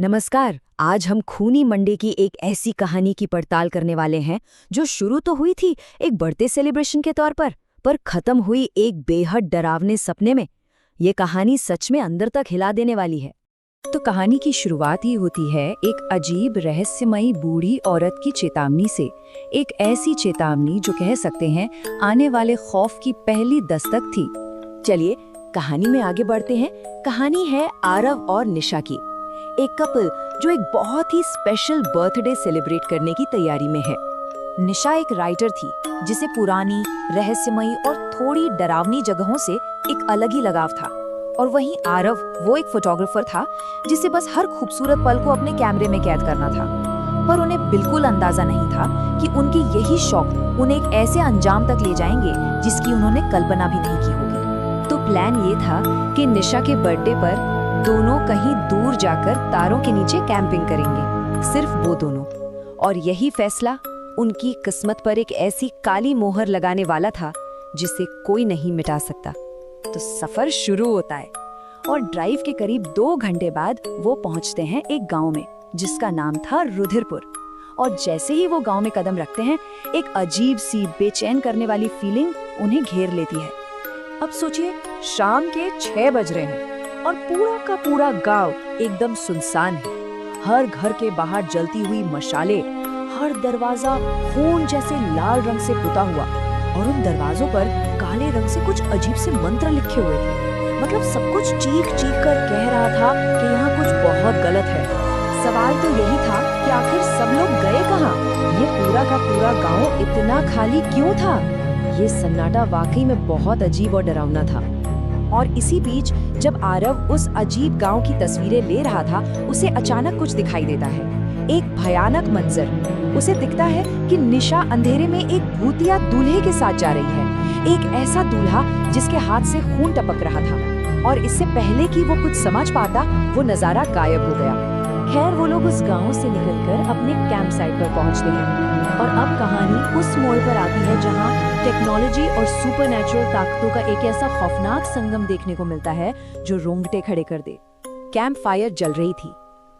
नमस्कार। आज हम खूनी मंडे की एक ऐसी कहानी की पड़ताल करने वाले हैं जो शुरू तो हुई थी एक बर्थडे सेलिब्रेशन के तौर पर खत्म हुई एक बेहद डरावने सपने में। ये कहानी सच में अंदर तक हिला देने वाली है। तो कहानी की शुरुआत ही होती है एक अजीब रहस्यमयी बूढ़ी औरत की चेतावनी से। एक ऐसी चेतावनी जो कह सकते हैं आने वाले खौफ की पहली दस्तक थी। चलिए कहानी में आगे बढ़ते हैं। कहानी है आरव और निशा की, एक कपल जो एक बहुत ही स्पेशल बर्थडे सेलिब्रेट करने की तैयारी में है। निशा एक राइटर थी जिसे पुरानी, रहस्यमयी और थोड़ी डरावनी जगहों से एक अलग ही लगाव था, और वहीं आरव वो एक फोटोग्राफर था जिसे बस हर खूबसूरत पल को अपने कैमरे में कैद करना था। पर उन्हें बिल्कुल अंदाजा नहीं था कि उनकी यही शौक उन्हें एक ऐसे अंजाम तक ले जाएंगे जिसकी उन्होंने कल्पना भी नहीं की होगी। तो प्लान ये था कि निशा के बर्थडे पर दोनों कहीं दूर जाकर तारों के नीचे कैंपिंग करेंगे, सिर्फ वो दोनों। और यही फैसला उनकी किस्मत पर एक ऐसी काली मोहर लगाने वाला था जिसे कोई नहीं मिटा सकता। तो सफर शुरू होता है और ड्राइव के करीब 2 घंटे बाद वो पहुंचते हैं एक गांव में जिसका नाम था रुधिरपुर। और जैसे ही वो गांव में कदम रखते हैं, एक अजीब सी बेचैन करने वाली फीलिंग उन्हें घेर लेती है। अब सोचिए, शाम के 6 बज रहे हैं और पूरा का पूरा गांव एकदम सुनसान है। हर घर के बाहर जलती हुई मशाले, हर दरवाजा खून जैसे लाल रंग से पुता हुआ, और उन दरवाजों पर काले रंग से कुछ अजीब से मंत्र लिखे हुए थे। मतलब सब कुछ चीख चीख कर कह रहा था कि यहाँ कुछ बहुत गलत है। सवाल तो यही था कि आखिर सब लोग गए कहाँ? ये पूरा का पूरा गांव इतना खाली क्यों था? ये सन्नाटा वाकई में बहुत अजीब और डरावना था। और इसी बीच जब आरव उस अजीब गांव की तस्वीरें ले रहा था, उसे अचानक कुछ दिखाई देता है, एक भयानक मंजर। उसे दिखता है कि निशा अंधेरे में एक भूतिया दूल्हे के साथ जा रही है, एक ऐसा दूल्हा जिसके हाथ से खून टपक रहा था। और इससे पहले कि वो कुछ समझ पाता, वो नजारा गायब हो गया। खैर, वो लोग उस गांव से निकलकर अपने कैंप साइट पर पहुंचते हैं, और अब कहानी उस मोड़ पर आती है जहां टेक्नोलॉजी और सुपरनैचुरल ताकतों का एक ऐसा खौफनाक संगम देखने को मिलता है जो रोंगटे खड़े कर दे। कैंप फायर जल रही थी,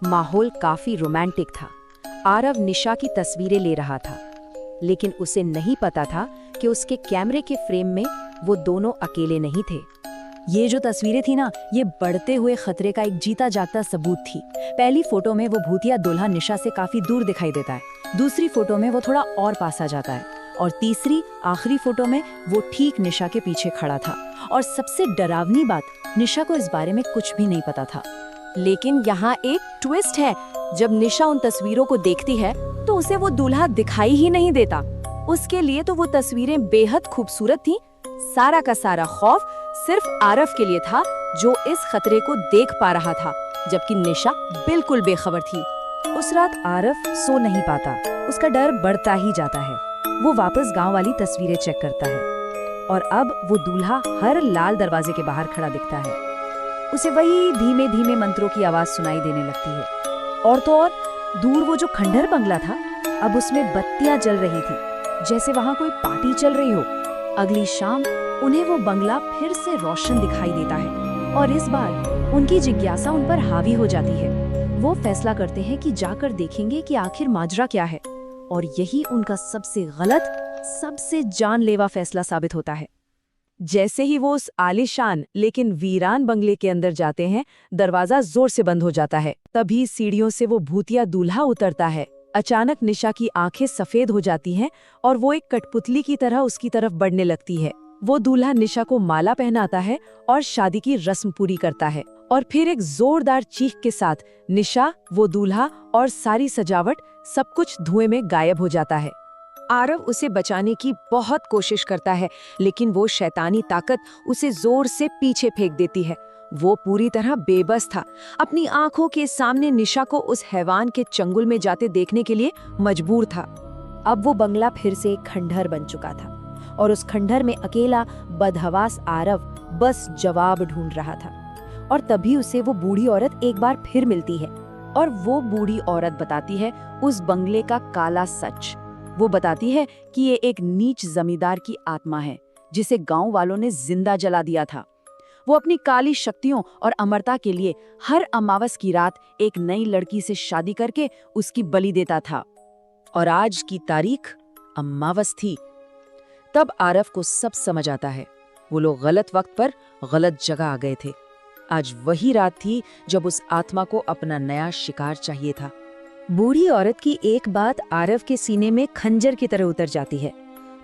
माहौल काफी रोमांटिक था। आरव निशा की तस्वीरें ले रहा था, लेकिन उसे नहीं पता था कि उसके कैमरे के फ्रेम में वो दोनों अकेले नहीं थे। ये जो तस्वीरें थी ना, ये बढ़ते हुए खतरे का एक जीता जागता सबूत थी। पहली फोटो में वो भूतिया दूल्हा निशा से काफी दूर दिखाई देता है, दूसरी फोटो में वो थोड़ा और पास आ जाता है, और तीसरी आखिरी फोटो में वो ठीक निशा के पीछे खड़ा था। और सबसे डरावनी बात, निशा को इस बारे में कुछ भी नहीं पता था। लेकिन यहाँ एक ट्विस्ट है। जब निशा उन तस्वीरों को देखती है तो उसे वो दूल्हा दिखाई ही नहीं देता। उसके लिए तो वो तस्वीरें बेहद खूबसूरत थी। सारा का सारा खौफ सिर्फ आरव के लिए था, जो इस खतरे को देख पा रहा था, जबकि निशा बिल्कुल बेखबर थी। उस रात आरव सो नहीं पाता, उसका डर बढ़ता ही जाता है। वो वापस गांव वाली तस्वीरें चेक करता है, और अब वो दूल्हा हर लाल दरवाजे के बाहर खड़ा दिखता है। उसे वही धीमे धीमे मंत्रों की आवाज सुनाई देने लगती है। और तो और दूर वो जो खंडहर बंगला था, अब उसमें बत्तियां जल रही थी, जैसे वहां कोई पार्टी चल रही हो। अगली शाम उन्हें वो बंगला फिर से रोशन दिखाई देता है, और इस बार उनकी जिज्ञासा उन पर हावी हो जाती है। वो फैसला करते हैं कि जाकर देखेंगे कि आखिर माजरा क्या है, और यही उनका सबसे गलत, सबसे जानलेवा फैसला साबित होता है। जैसे ही वो उस आलीशान लेकिन वीरान बंगले के अंदर जाते हैं, दरवाजा जोर से बंद हो जाता है। तभी सीढ़ियों से वो भूतिया दूल्हा उतरता है। अचानक निशा की आंखें सफेद हो जाती हैं और वो एक कठपुतली की तरह उसकी तरफ बढ़ने लगती है। वो दूल्हा निशा को माला पहनाता है और शादी की रस्म पूरी करता है, और फिर एक जोरदार चीख के साथ निशा, वो दूल्हा और सारी सजावट सब कुछ धुएं में गायब हो जाता है। आरव उसे बचाने की बहुत कोशिश करता है, लेकिन वो शैतानी ताकत उसे जोर से पीछे फेंक देती है। वो पूरी तरह बेबस था, अपनी आंखों के सामने निशा को उस हैवान के चंगुल में जाते देखने के लिए मजबूर था। अब वो बंगला फिर से एक खंडहर बन चुका था, और उस खंडहर में अकेला बदहवास आरव बस जवाब ढूंढ रहा था। और तभी उसे वो बूढ़ी औरत एक बार फिर मिलती है, और वो बूढ़ी औरत बताती है उस बंगले का काला सच। वो बताती है कि ये एक नीच जमींदार की आत्मा है जिसे गांव वालों ने जिंदा जला दिया था। वो अपनी काली शक्तियों और अमरता के लिए हर अमावस की रात एक नई लड़की से शादी करके उसकी बलि देता था। और आज की तारीख अमावस थी। तब आरव को सब समझ आता है। वो लोग गलत वक्त पर गलत जगह आ गए थे। आज वही रात थी जब उस आत्मा को अपना नया शिकार चाहिए था। बूढ़ी औरत की एक बात आरव के सीने में खंजर की तरह उतर जाती है।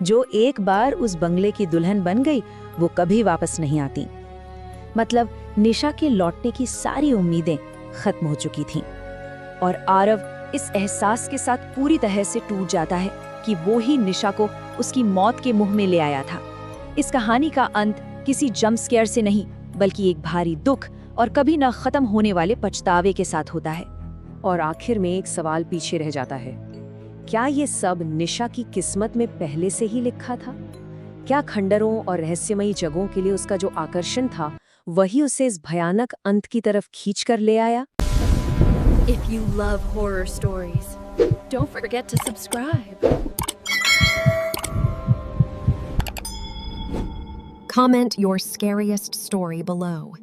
जो एक बार उस बंगले की दुल्हन बन गई, वो कभी वापस नहीं आती। मतलब निशा के लौटने की सारी उम्मीदें खत्म हो चुकी थीं। और आरव इस एहसास के साथ पूरी तरह से टूट जाता है कि वो ही निशा को उसकी मौत के मुंह में ले आया था। इस कहानी का अंत किसी जंप स्केयर से नहीं, बल्कि एक भारी दुख और कभी न खत्म होने वाले पछतावे के साथ होता है। और आखिर में एक सवाल पीछे रह जाता है, क्या ये सब निशा की किस्मत में पहले से ही लिखा था? क्या खंडरों और रहस्यमयी जगहों के लिए उसका जो आकर्षण था, वही उसे इस भयानक अंत की तरफ खींच कर ले आया? If you love horror stories, don't forget to subscribe. Comment your scariest story below.